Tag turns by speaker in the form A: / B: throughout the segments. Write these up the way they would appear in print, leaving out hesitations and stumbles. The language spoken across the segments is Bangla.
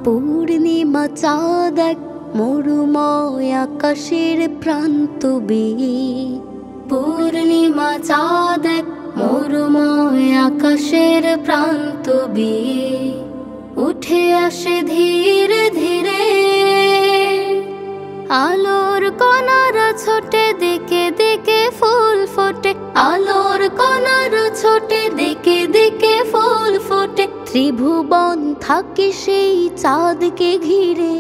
A: পূর্ণিমা চাঁদ এক মরুময় আকাশের প্রান্ত বেয়ে, পূর্ণিমা চাঁদ এক মরুময় আকাশের প্রান্ত বেয়ে উঠে আসে ধীরে ধীরে। আলোর কণারা ছোটে দিকে দিকে ফুল ফোটে, আলোর কণারা ছোটে দিকে দিকে ফুল ফোটে। ত্রিভুবন থাকে সেই চাঁদকে ঘিরে,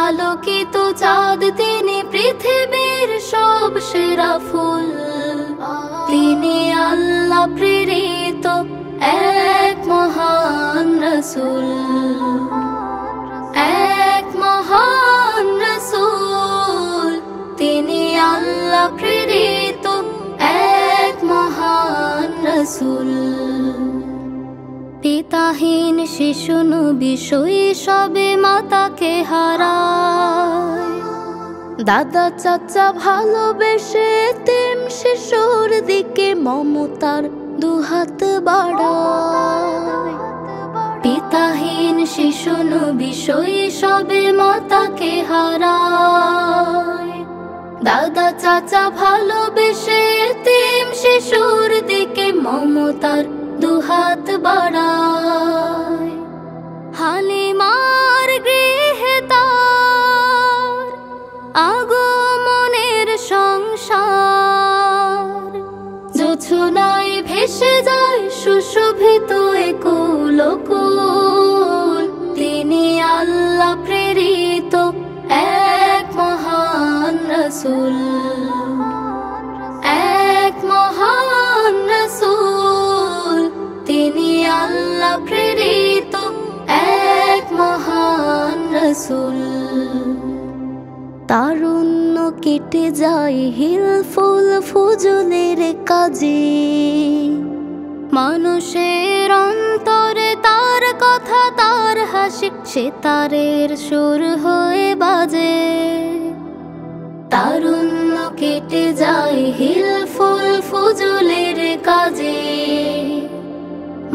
A: আলোকিত চাঁদ তিনি পৃথিবীর সব সেরা ফুল। তিনি আল্লাহ প্রেরিত এক মহান রাসূল, এক মহান রাসূল। তিনি আল্লাহ প্রেরিত এক মহান রাসূল। পিতাহীন শিশু নবী শৈশবে মাতাকে হারায়, দাদা চাচা ভালোবেসে এতিম শিশুর দিকে মমতার দুহাত বাড়ায়। পিতাহীন শিশু নবী শৈশবে মাতাকে হারায়, দাদা চাচা ভালোবেসে এতিম শিশুর দিকে মমতার দুহাত বাড়ায়। হালিমার গৃহে তার আগমনের সংসার, জোছনায় ভেসে যায় সুশোভিত কুল। তিনি আল্লাহ প্রেরিত এক মহান রাসূল, এক মহান রাসূল। তিনি আল্লাহ প্রেরিত এক মহান রাসূল। তারুণ্য কেটে যায় হিলফুল ফুজুলের কাজে, মানুষের অন্তরে তার কথা তার হাসি সেতারের সুর হয়ে বাজে। তারুণ্য কেটে যায় হিলফুল ফুজুলের কাজে,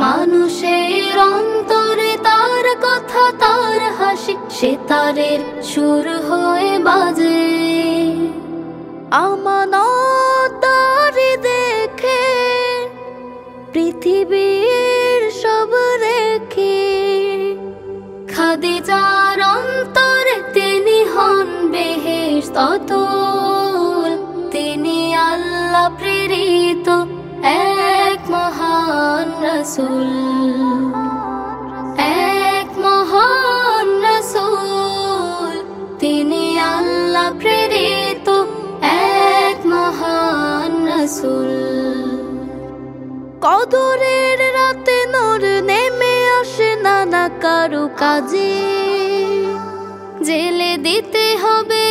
A: মানুষের অন্তরে তার কথা তার হাসি সেতারের সুর হয়ে বাজে। আমানতদারি দেখে পৃথিবীর সব রেখে, খাদিজার অন্তরে তিনি হন বেহেশত অতুল। তিনি আল্লাহ প্রেরিত এক মহান রাসূল, এক মহান রাসূল। তিনি আল্লাহ প্রেরিত এক মহান রাসূল। কদরের রাতে নূর নেমে আসে নানা কারু কাজে, জেলে দিতে হবে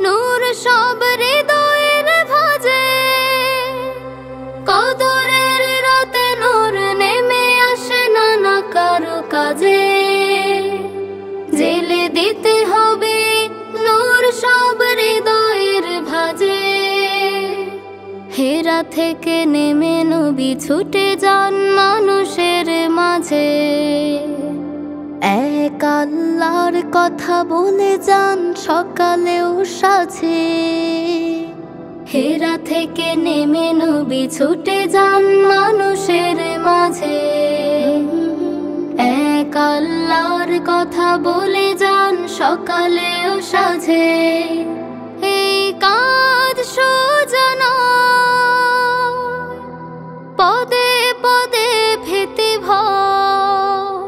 A: নূর সব হৃদয়ের ভাজে। কদরের রাতে নূর নেমে আসে নানা কারু কাজে, জেলে দিতে হবে নূর সব হৃদয়ের ভাজে। হেরা থেকে নেমে নবী ছুটে যান মানুষের মাঝে, এক আল্লাহর কথা বলে যান সকালেও সাঝে। হেরা থেকে নেমে নবী ছুটে যান মানুষের মাঝে, এক আল্লাহর কথা বলে যান সকালেও সাঝে। এই কাজ সোজা নয়, পদে পদে ভীতি ভয়,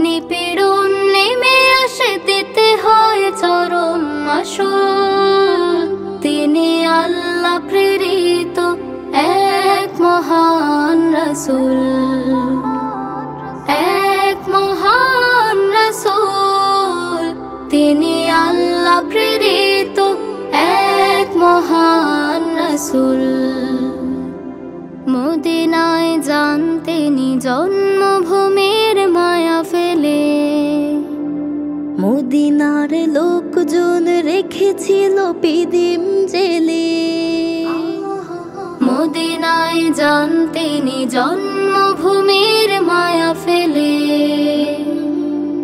A: নিপীড়ন নেমে আসে দিতে হয় চরম আসল। তিনি আল্লাহ প্রেরিত এক মহান রাসূল, এক মহান রাসূল। তিনি আল্লাহ প্রেরিত এক মহান রাসূল। মদিনায় যান তিনি জন্মভূমির মায়া ফেলে, মদিনার লোকজন রেখেছিল পিদিম জেলে। মদিনায় যান তিনি জন্ম জন্মভূমির মায়া ফেলে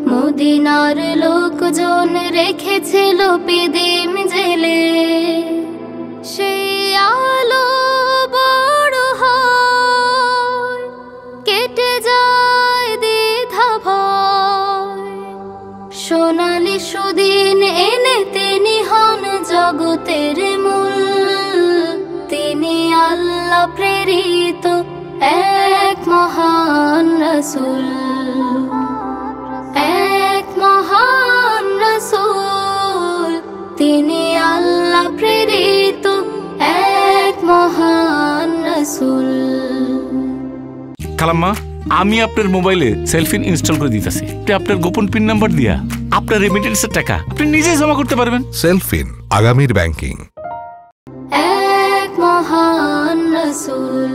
A: মদিনার লোকজন রেখেছিল পিদিম জেলে সেই আলো বড় হয় কেটে যায় দ্বিধা ভয় সোনালি সুদিন এনে তিনি হন জগতের মূল তিনি আল্লাহ প্রেরিত এক মহান রাসূল এক মহান রাসূল তিনি আল্লাহ প্রেরিত এক মহান রাসূল।
B: খালাম্মা, আমি আপনার মোবাইলে সেলফিন ইনস্টল করে দিতেছি। আপনার গোপন পিন নাম্বার দিয়া আপনার রেমিটেন্সের টাকা আপনি নিজেই জমা করতে পারবেন।
C: সেলফিন, আগামীর ব্যাংকিং।
A: এক মহান রাসূল।